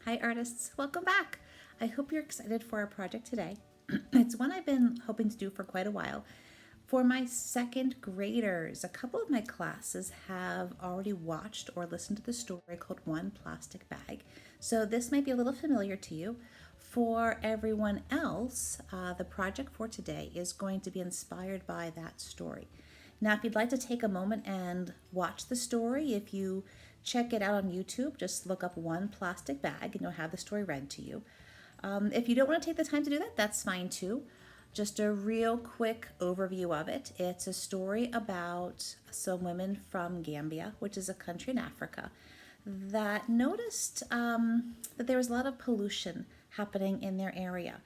Hi artists, welcome back. I hope you're excited for our project today. It's one I've been hoping to do for quite a while. For my second graders, a couple of my classes have already watched or listened to the story called One Plastic Bag. So this might be a little familiar to you. For everyone else, the project for today is going to be inspired by that story. Now, if you'd like to take a moment and watch the story, if you check it out on YouTube, just look up One Plastic Bag and you'll have the story read to you. If you don't want to take the time to do that, that's fine too. Just a real quick overview of it. It's a story about some women from Gambia, which is a country in Africa, that noticed that there was a lot of pollution happening in their area.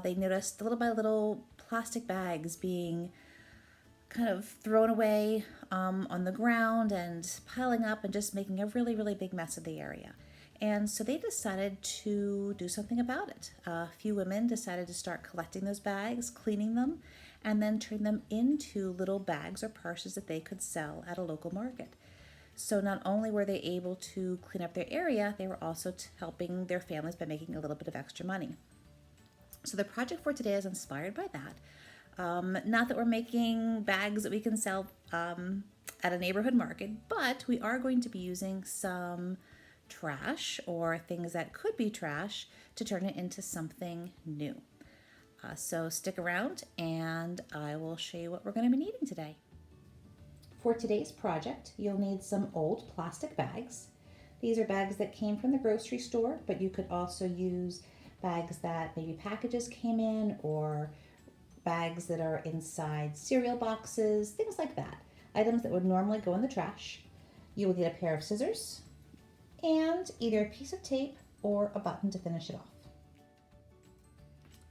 They noticed little by little plastic bags being kind of thrown away on the ground and piling up and just making a really, really big mess of the area. And so they decided to do something about it. A few women decided to start collecting those bags, cleaning them, and then turning them into little bags or purses that they could sell at a local market. So not only were they able to clean up their area, they were also helping their families by making a little bit of extra money. So the project for today is inspired by that. Not that we're making bags that we can sell at a neighborhood market, but we are going to be using some trash or things that could be trash to turn it into something new. So stick around and I will show you what we're going to be needing today. For today's project, you'll need some old plastic bags. These are bags that came from the grocery store, but you could also use bags that maybe packages came in, or bags that are inside cereal boxes, things like that. Items that would normally go in the trash. You will need a pair of scissors and either a piece of tape or a button to finish it off.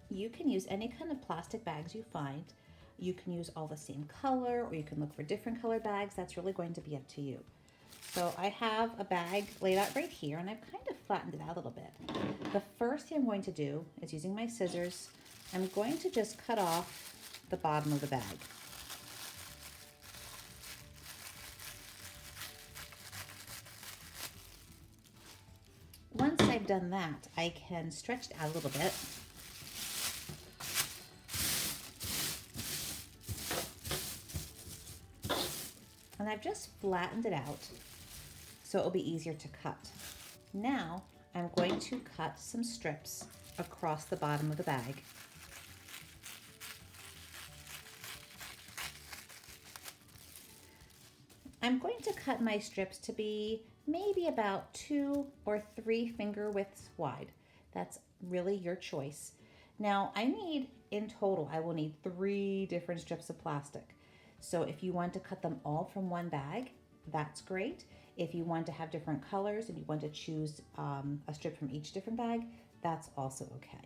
You can use any kind of plastic bags you find. You can use all the same color, or you can look for different color bags. That's really going to be up to you. So I have a bag laid out right here, and I've kind of flattened it out a little bit. The first thing I'm going to do is, using my scissors, I'm going to just cut off the bottom of the bag. Once I've done that, I can stretch it out a little bit. And I've just flattened it out so it will be easier to cut. Now I'm going to cut some strips across the bottom of the bag. I'm going to cut my strips to be maybe about 2 or 3 finger widths wide. That's really your choice. Now in total, I will need 3 different strips of plastic. So if you want to cut them all from one bag, that's great. If you want to have different colors and you want to choose a strip from each different bag, that's also okay.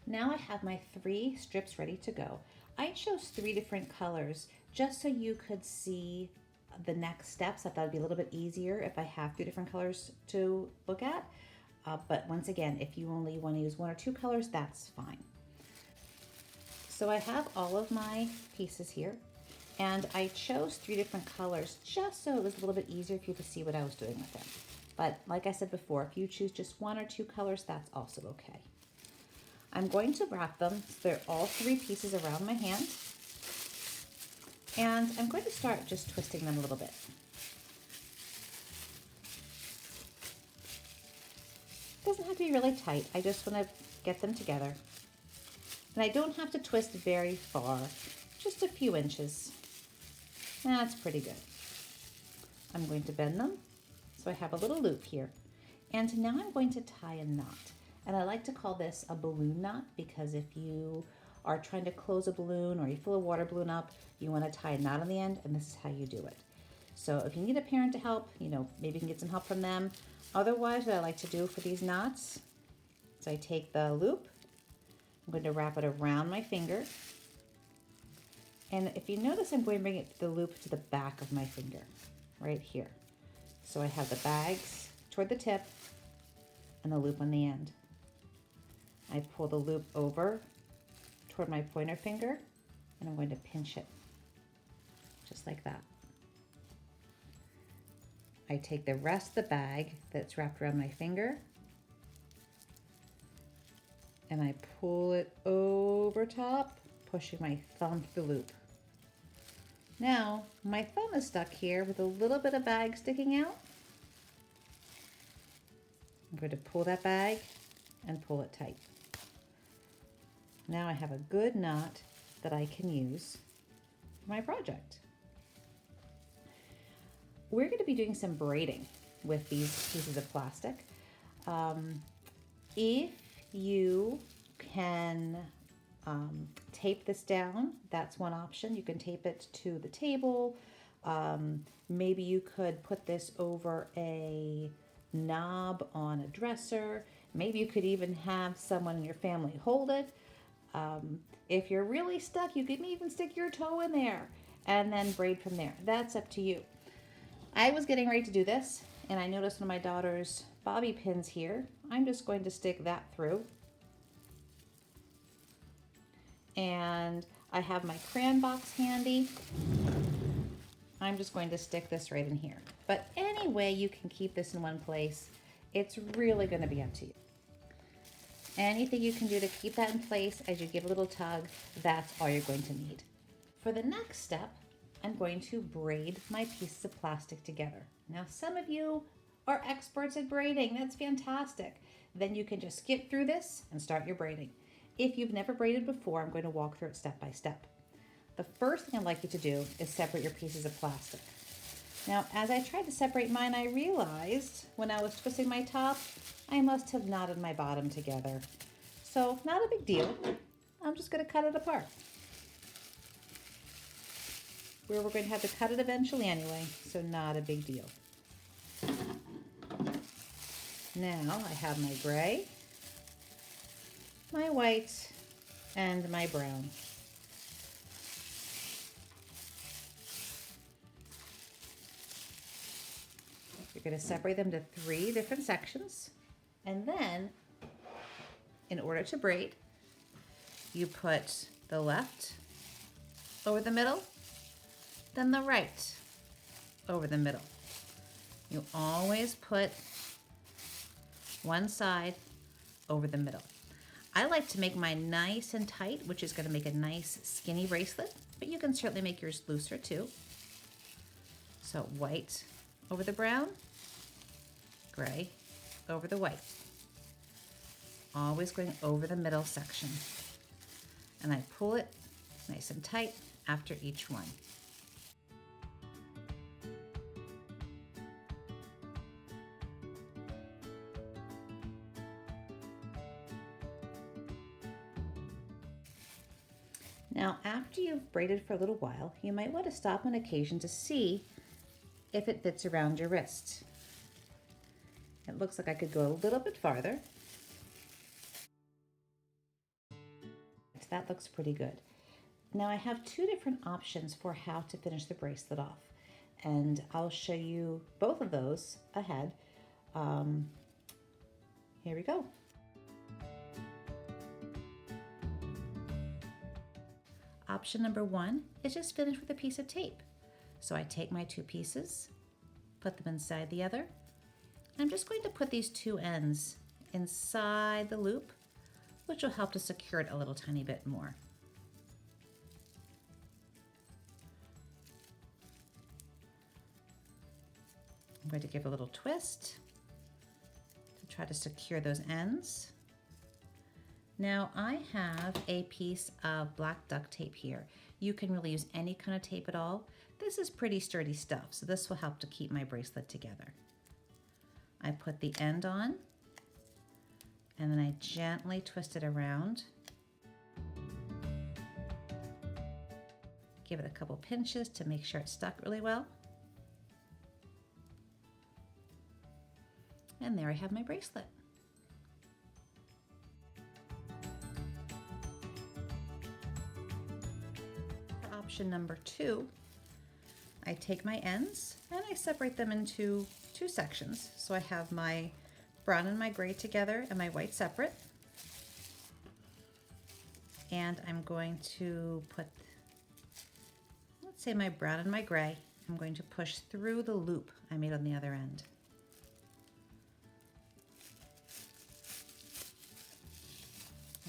Now I have my 3 strips ready to go. I chose 3 different colors just so you could see the next steps. I thought it'd be a little bit easier if I have 3 different colors to look at. But once again, if you only want to use 1 or 2 colors, that's fine. So I have all of my pieces here, and I chose 3 different colors just so it was a little bit easier for you to see what I was doing with them. But like I said before, if you choose just 1 or 2 colors, that's also okay. I'm going to wrap them so they're all 3 pieces around my hand, and I'm going to start just twisting them a little bit. It doesn't have to be really tight. I just want to get them together. And I don't have to twist very far, just a few inches. That's pretty good. I'm going to bend them so I have a little loop here. And now I'm going to tie a knot. And I like to call this a balloon knot, because if you are trying to close a balloon or you fill a water balloon up, you want to tie a knot on the end, and this is how you do it. So if you need a parent to help, maybe you can get some help from them. Otherwise, what I like to do for these knots is I take the loop, I'm going to wrap it around my finger, and if you notice, I'm going to bring the loop to the back of my finger, right here. So I have the bags toward the tip and the loop on the end. I pull the loop over toward my pointer finger, and I'm going to pinch it. just like that. I take the rest of the bag that's wrapped around my finger and I pull it over top, pushing my thumb through the loop. Now, my thumb is stuck here with a little bit of bag sticking out. I'm going to pull that bag and pull it tight. Now I have a good knot that I can use for my project. We're going to be doing some braiding with these pieces of plastic. If you can tape this down, that's one option. You can tape it to the table. Maybe you could put this over a knob on a dresser. Maybe you could even have someone in your family hold it. If you're really stuck, you can even stick your toe in there and then braid from there. That's up to you. I was getting ready to do this and I noticed one of my daughter's bobby pins here. I'm just going to stick that through. And I have my crayon box handy. I'm just going to stick this right in here. But any way you can keep this in one place, it's really going to be up to you. Anything you can do to keep that in place as you give a little tug, that's all you're going to need. For the next step, I'm going to braid my pieces of plastic together. Now, some of you are experts at braiding. That's fantastic. Then you can just skip through this and start your braiding. If you've never braided before, I'm going to walk through it step by step. The first thing I'd like you to do is separate your pieces of plastic. Now, as I tried to separate mine, I realized when I was twisting my top, I must have knotted my bottom together. So, not a big deal. I'm just going to cut it apart. We're going to have to cut it eventually anyway, so not a big deal. Now, I have my gray, my white, and my brown. You're going to separate them to 3 different sections. And then, in order to braid, you put the left over the middle, then the right over the middle. You always put one side over the middle. I like to make mine nice and tight, which is going to make a nice skinny bracelet, but you can certainly make yours looser too. So white over the brown, gray over the white. Always going over the middle section. And I pull it nice and tight after each one. Now, after you've braided for a little while, you might want to stop on occasion to see if it fits around your wrist. It looks like I could go a little bit farther. That looks pretty good. Now I have 2 different options for how to finish the bracelet off, and I'll show you both of those ahead. Here we go. Option number 1 is just finish with a piece of tape. So I take my 2 pieces, put them inside the other. I'm just going to put these 2 ends inside the loop, which will help to secure it a little tiny bit more. I'm going to give a little twist to try to secure those ends. Now I have a piece of black duct tape here. You can really use any kind of tape at all. This is pretty sturdy stuff, so this will help to keep my bracelet together. I put the end on, and then I gently twist it around. Give it a couple pinches to make sure it's stuck really well. And there I have my bracelet. For option number 2, I take my ends and I separate them into 2 sections. So I have my brown and my gray together and my white separate. And I'm going to put, let's say my brown and my gray, I'm going to push through the loop I made on the other end.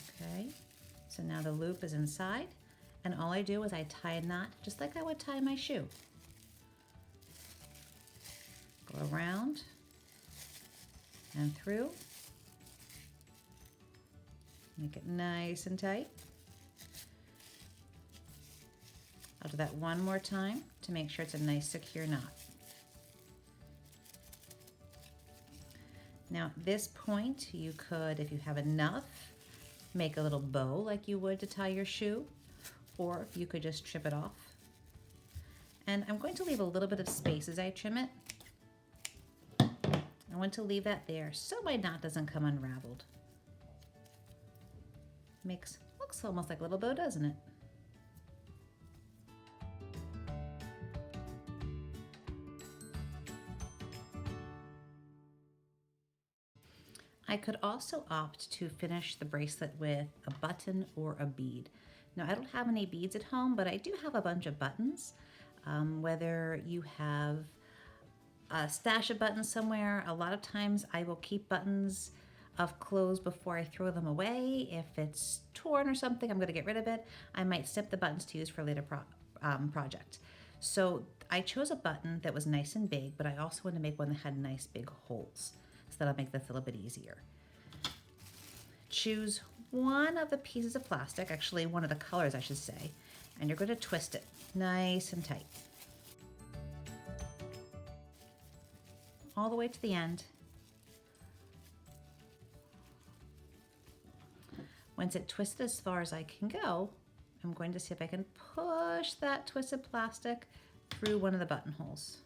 Okay, so now the loop is inside, and all I do is I tie a knot just like I would tie my shoe. Go around and through. Make it nice and tight. I'll do that one more time to make sure it's a nice secure knot. Now at this point, you could, if you have enough, make a little bow like you would to tie your shoe, or you could just trim it off. And I'm going to leave a little bit of space as I trim it. I want to leave that there so my knot doesn't come unraveled. Looks almost like a little bow, doesn't it? I could also opt to finish the bracelet with a button or a bead. Now I don't have any beads at home, but I do have a bunch of buttons. Whether you have a stash of buttons somewhere, a lot of times I will keep buttons of clothes before I throw them away. If it's torn or something, I'm going to get rid of it. I might snip the buttons to use for a later project. So I chose a button that was nice and big, but I also wanted to make one that had nice big holes, so that'll make this a little bit easier. Choose one of the pieces of plastic, actually one of the colors I should say, and you're going to twist it nice and tight. All the way to the end. Once it's twisted as far as I can go, I'm going to see if I can push that twisted plastic through one of the buttonholes.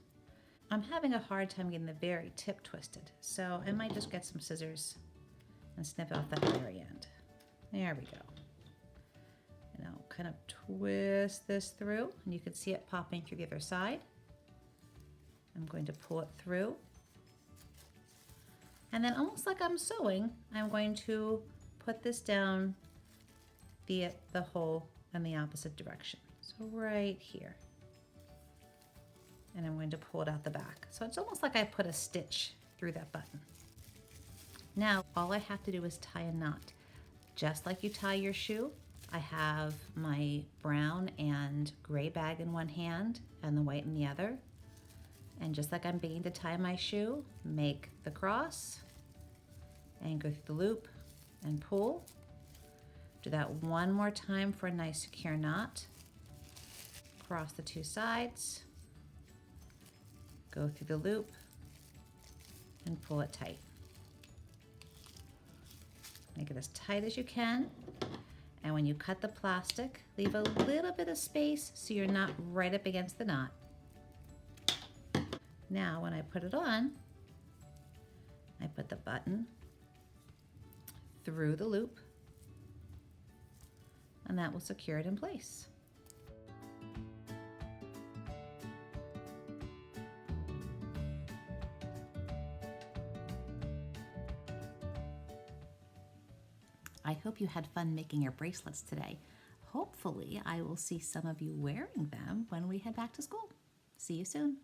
I'm having a hard time getting the very tip twisted, so I might just get some scissors and snip off that very end. There we go. And I'll kind of twist this through, and you can see it popping through the other side. I'm going to pull it through. And then almost like I'm sewing, I'm going to put this down the hole in the opposite direction. So right here. And I'm going to pull it out the back. So it's almost like I put a stitch through that button. Now, all I have to do is tie a knot. Just like you tie your shoe, I have my brown and gray bag in one hand and the white in the other. And just like I'm beginning to tie my shoe, make the cross and go through the loop and pull. Do that one more time for a nice secure knot. Cross the two sides, go through the loop and pull it tight. Make it as tight as you can. And when you cut the plastic, leave a little bit of space so you're not right up against the knot. Now, when I put it on, I put the button through the loop, and that will secure it in place. I hope you had fun making your bracelets today. Hopefully, I will see some of you wearing them when we head back to school. See you soon.